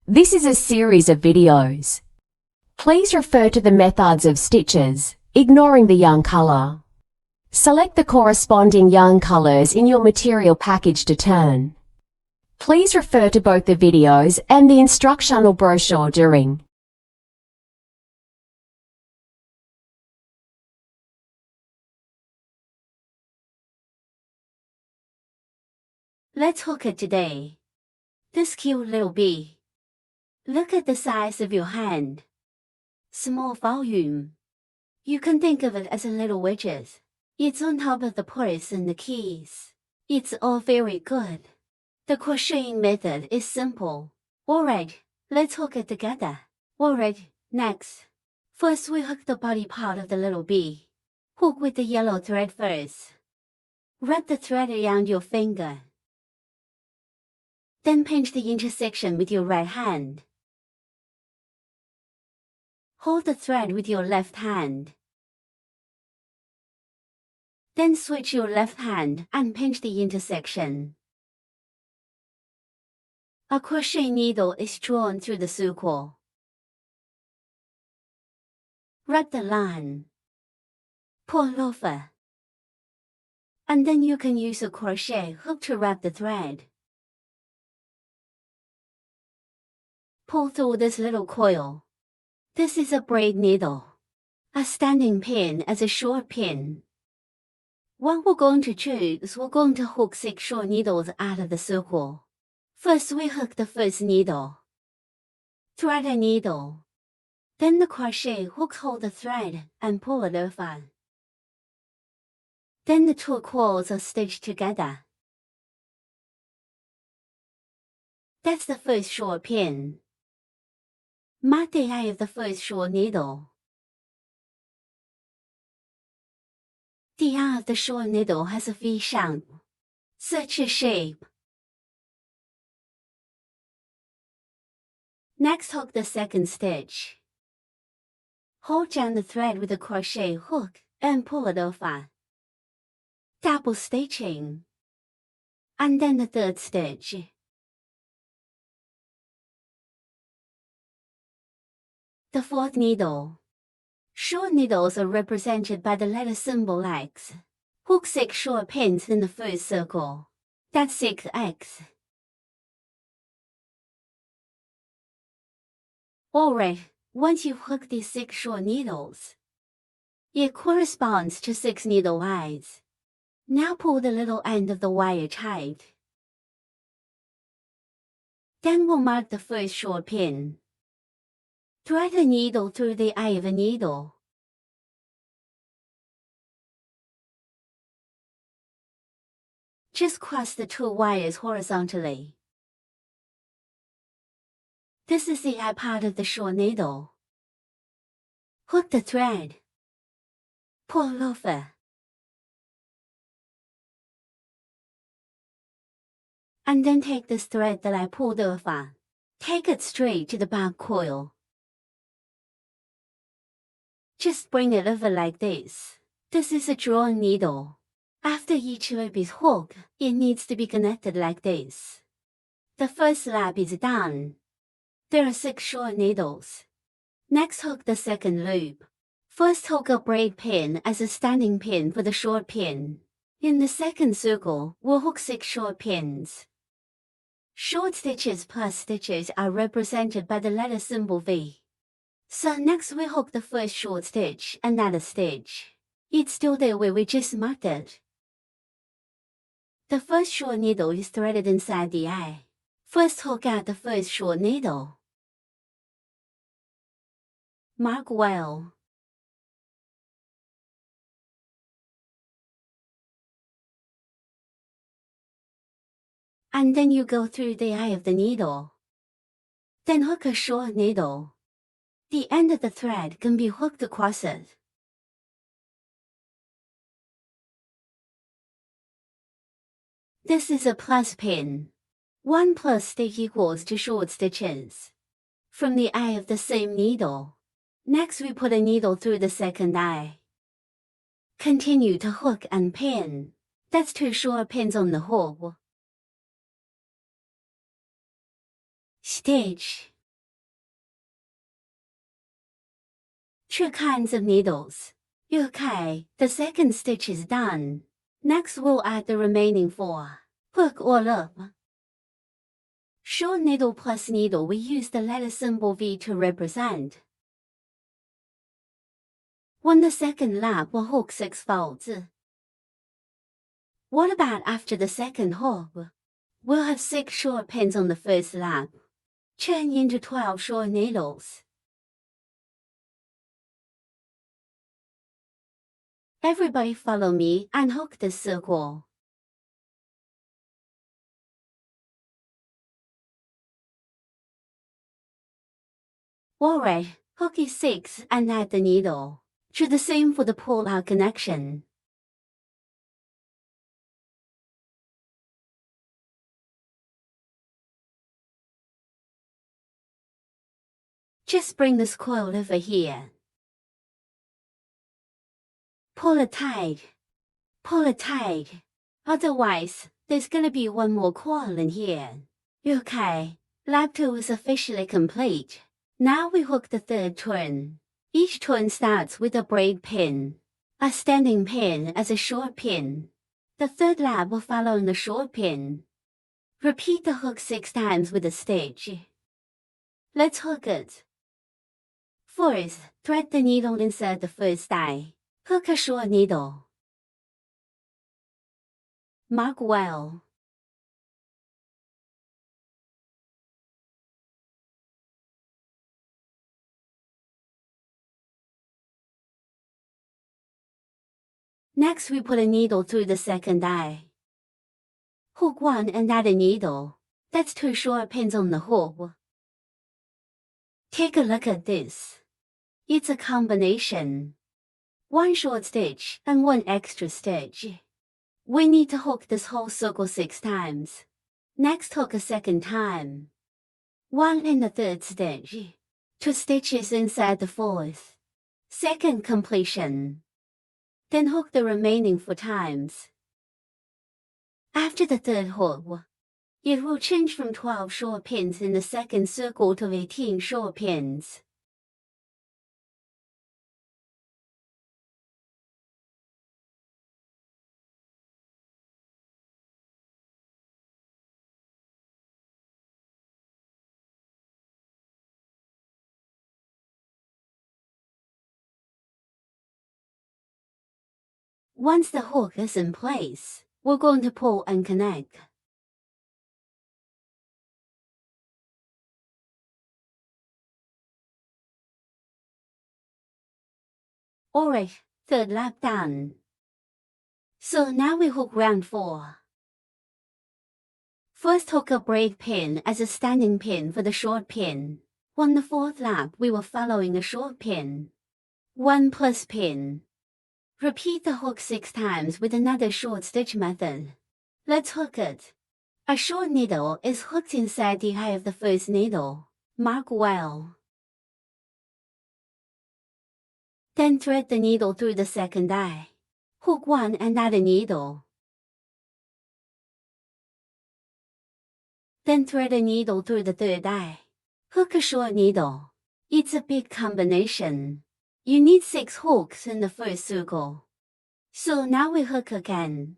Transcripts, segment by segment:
This is a series of videos. Please refer to the methods of stitches, ignoring the yarn color. Select the corresponding yarn colors in your material package to turn. Please refer to both the videos and the instructional brochure during. Let's hook it today. This cute little bee. Look at the size of your hand. Small volume. You can think of it as a little widget. It's on top of the purse and the keys. It's all very good. The crocheting method is simple. Alright, let's hook it together. Alright, next. First we hook the body part of the little bee. Hook with the yellow thread first. Wrap the thread around your finger. Then pinch the intersection with your right hand. Hold the thread with your left hand. Then switch your left hand and pinch the intersection. A crochet needle is drawn through the circle. Wrap the line. Pull over. And then you can use a crochet hook to wrap the thread. Pull through this little coil. This is a braid needle. A standing pin as a short pin. What we're going to do is we're going to hook 6 short needles out of the circle. First we hook the first needle. Thread a needle. Then the crochet hook hold the thread and pull it over. Then the 2 coils are stitched together. That's the first short pin. Mark the eye of the first short needle. The eye of the short needle has a V shape. Such a shape. Next hook the second stitch. Hold down the thread with a crochet hook and pull it over. Double stitching. And then the third stitch. The fourth needle. Short needles are represented by the letter symbol X. Hook 6 short pins in the first circle. That's 6X. Alright, once you've hooked these 6 short needles, it corresponds to 6 needle eyes. Now pull the little end of the wire tight. Then we'll mark the first short pin. Thread a needle through the eye of a needle. Just cross the 2 wires horizontally. This is the eye part of the short needle. Hook the thread. Pull over. And then take this thread that I pulled over. Take it straight to the back coil. Just bring it over like this. This is a drawing needle. After each loop is hooked, it needs to be connected like this. The first lap is done. There are 6 short needles. Next hook the second loop. First hook a braid pin as a standing pin for the short pin. In the second circle, we'll hook 6 short pins. Short stitches plus stitches are represented by the letter symbol V. So next we hook the first short stitch and add a stitch. It's still there where we just marked it. The first short needle is threaded inside the eye. First hook out the first short needle. Mark well. And then you go through the eye of the needle. Then hook a short needle. The end of the thread can be hooked across it. This is a plus pin. 1 plus stitch equals 2 short stitches. From the eye of the same needle. Next we put a needle through the second eye. Continue to hook and pin. That's 2 short pins on the hook. Stitch. 2 kinds of needles. Okay, the second stitch is done. Next we'll add the remaining 4. Hook or loop. Short needle plus needle, we use the letter symbol V to represent. On the second lap we'll hook 6 folds. What about after the second hook? We'll have 6 short pins on the first lap. Turn into 12 short needles. Everybody follow me and hook the circle. Alright, hook E6 and add the needle. Do the same for the pull-out connection. Just bring this coil over here. Pull it tight. Pull it tight. Otherwise, there's gonna be one more coil in here. Okay, lap 2 is officially complete. Now we hook the third turn. Each turn starts with a braid pin, a standing pin as a short pin. The third lap will follow the short pin. Repeat the hook 6 times with a stitch. Let's hook it. First, thread the needle inside the first eye. Hook a short needle. Mark well. Next we put a needle through the second eye. Hook 1 and add a needle. That's 2 short pins on the hook. Take a look at this. It's a combination. 1 short stitch and 1 extra stitch. We need to hook this whole circle 6 times. Next hook a second time. 1 in the third stitch. 2 stitches inside the fourth. Second completion. Then hook the remaining 4 times. After the third hook, it will change from 12 short pins in the second circle to 18 short pins. Once the hook is in place, we're going to pull and connect. Alright, third lap done. So now we hook round 4. First hook a braid pin as a standing pin for the short pin. On the fourth lap we were following a short pin. 1 plus pin. Repeat the hook 6 times with another short stitch method. Let's hook it. A short needle is hooked inside the eye of the first needle. Mark well. Then thread the needle through the second eye. Hook 1 and add a needle. Then thread a needle through the third eye. Hook a short needle. It's a big combination. You need 6 hooks in the first circle. So now we hook again.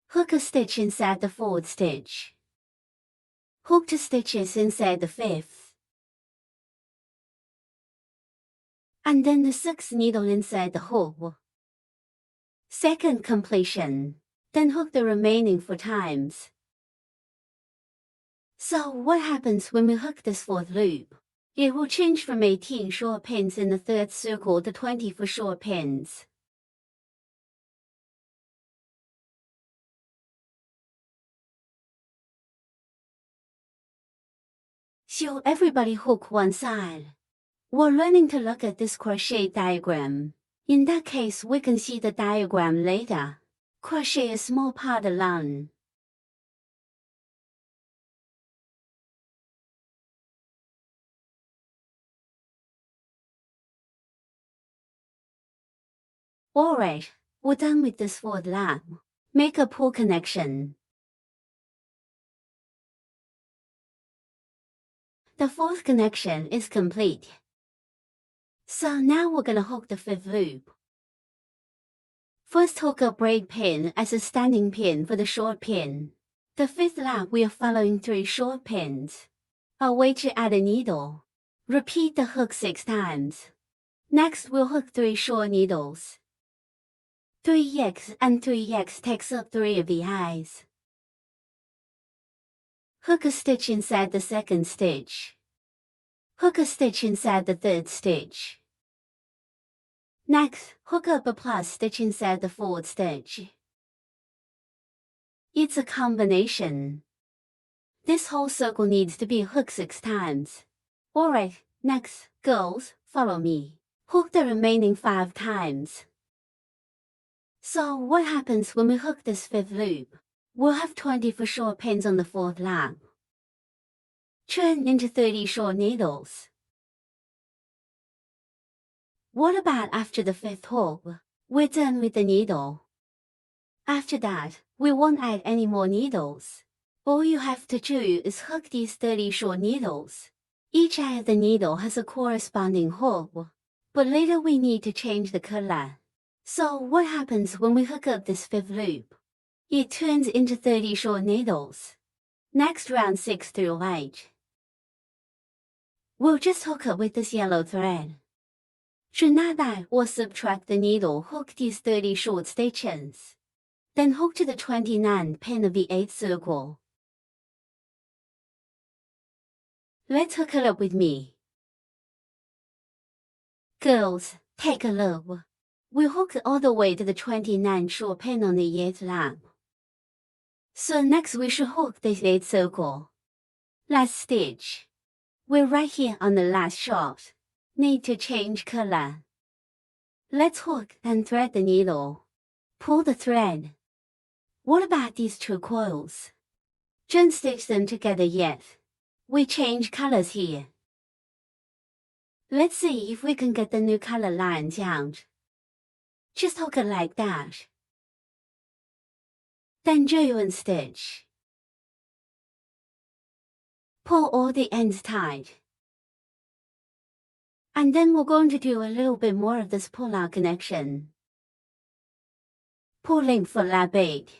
Hook a stitch inside the fourth stitch. Hook 2 stitches inside the fifth. And then the 6th needle inside the hook. Second completion. Then hook the remaining 4 times. So what happens when we hook this fourth loop? It will change from 18 short pins in the third circle to 24 short pins. So everybody hook one side. We're learning to look at this crochet diagram. In that case we can see the diagram later. Crochet a small part alone. Alright, we're done with this fourth lap. Make a pull connection. The fourth connection is complete. So now we're gonna hook the fifth loop. First, hook a braid pin as a standing pin for the short pin. The fifth lap we are following 3 short pins. A way to add a needle. Repeat the hook 6 times. Next we'll hook 3 short needles. 3x and 3x takes up 3 of the eyes. Hook a stitch inside the second stitch. Hook a stitch inside the third stitch. Next, hook up a plus stitch inside the fourth stitch. It's a combination. This whole circle needs to be hooked 6 times. Alright, next, girls, follow me. Hook the remaining 5 times. So what happens when we hook this fifth loop? We'll have 24 short pins on the fourth lap. Turn into 30 short needles. What about after the fifth hook? We're done with the needle. After that, we won't add any more needles. All you have to do is hook these 30 short needles. Each eye of the needle has a corresponding hook, but later we need to change the color. So what happens when we hook up this fifth loop? It turns into 30 short needles. Next, round 6 through 8. We'll just hook up with this yellow thread. To not add or subtract the needle, hook these 30 short stitches. Then hook to the 29th pin of the 8th circle. Let's hook it up with me. Girls, take a look. We hook all the way to the 29th short pin on the 8th lap. So next we should hook this 8th circle. Last stitch. We're right here on the last shot. Need to change color. Let's hook and thread the needle. Pull the thread. What about these 2 coils? Don't stitch them together yet. We change colors here. Let's see if we can get the new color lines out. Just hook it like that. Then join stitch. Pull all the ends tight. And then we're going to do a little bit more of this pull-out connection. Pulling for lap 8.